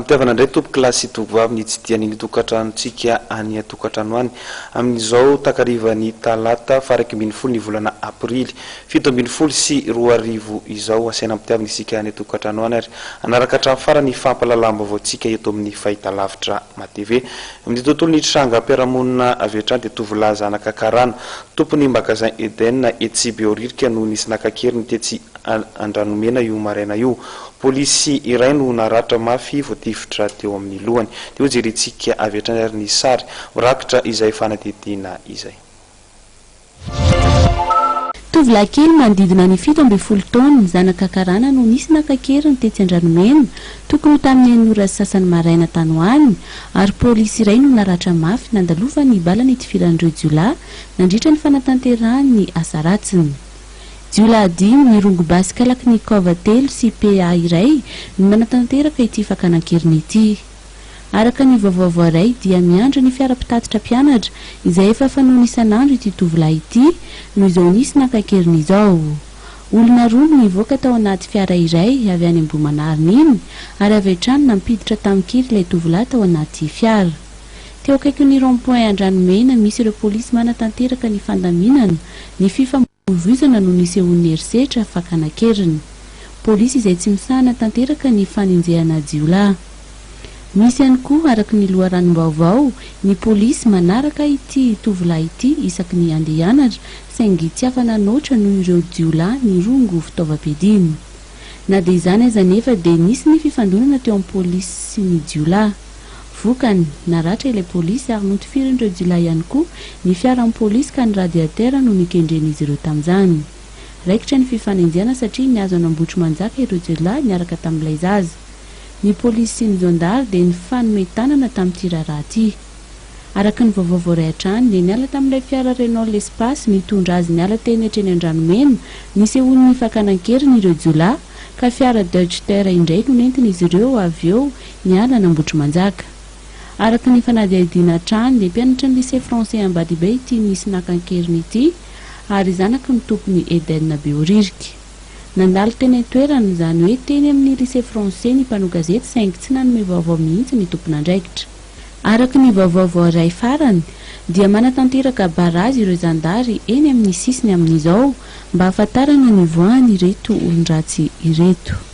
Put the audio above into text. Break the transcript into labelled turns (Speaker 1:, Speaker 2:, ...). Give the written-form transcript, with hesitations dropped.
Speaker 1: ampiavana ndray tompo klasy tovavy ny tsy tian'ny tokantranontsika any tokantrano any amin'izao takarivany talata faraky ambin'ny folo ny volana aprily 7 sy 2 izao asaina ampiavana isika any tokantrano any ary anaraka hatramin'ny farany fampalalam-baovaontsika eto amin'ny fahitalavitra matv amin'ny tontolo ny tranga ampiaramonina avy hatrany dia tovolahy zanaka karana tompony magasin Eden Etsibe Oririka no nisy nakakeriny tetsy Andranomena io maraina io polisy iray no naratra mafy voatifitra teo amin'ny lohany dia jerentsika avy hatrany ary ny sary mirakitra izay fanadidina izay.
Speaker 2: Tovolahy kely manodidina ny 17 taona zanaka karana no nisy nakakeriny tetsy Andranomena tokony tamin'ny ora sasany maraina tanoany ary polisy iray no naratra mafy nandalovan'ny balany itifirandreo jiolahy nandritra ny fanatanterahany asa ratsiny. Jiolahy 5 ny rongo basy kalaky ny kova 3 sy PA iray no manatanteraka ity fakanakeriny ity. Araka ny vaovao iray dia miandry ny fiara-pitatitra mpianatra izay efa fanoana isan'andro ity tovolahy ity no izao nisy nakakeriny izao. Olona roa no nivoaka tao anaty fiara iray avy any Ambohimanarina iny ary avy hatrany nampiditra tamin'kiry ilay tovolahy tao anaty fiara. Teo akaikin'ny rond-point Andranomena misy ireo polisy manatanteraka ny fandaminana ny fifamoivoizana no nisehon'ny herisetra fakanakeriny. Polisy izay tsy misahana tanteraka ny faninjehana jiolahy. Misy ihany koa araka ny loharanom-baovao ny polisy manaraka ity tovolahy ity isaky ny andehanatra saingy tsy afana noatra noho ireo jiolahy ny rongo fitaovam-piadina. Na dia izany aza nefa dia nisy ny fifandonana teo amin'ny polisy sy ny jiolahy. Vokany naratra ilay polisy ary notifirin'ireo jiolahy ihany koa ny fiaran'ny polisy ka ny radiatera no nikendren'izy ireo tamin'izany. Raikitra ny fifanenjana satria niazo an'Ambotro Manjaka ireo jiolahy niaraka tamin'ilay zaza. Ny polisy sy ny zondary dia ny fanome tanana tamin'ity raharaha ity. Araka ny vaovao iray hatrany dia niala tamin'ilay fiara Renault L'espace mitondra azy niala teny hatreny Andranomena nisehon'ny fakanakeriny ireo jiolahy ka fiara Deutscher indray no nentin'izy ireo avy eo niala an'Ambotro Manjaka. Araka ny fanadihadiana hatrany dia mpianatra ny lycée français Ambadibe ity nisy nakakeriny ity ary zanaky ny tompony Eden Beoririka. Nandalo teny an-toerana izany hoe teny amin'ny lycée français ny mpanao gazety saingy tsy nanome vaovao mihitsy ny tompona andraikitra. Araka ny vaovao iray farany dia manatanteraka barazy ireo zandary eny amin'ny sisiny amin'izao mba hahafantarana ny voany ireto olon-dratsy ireto.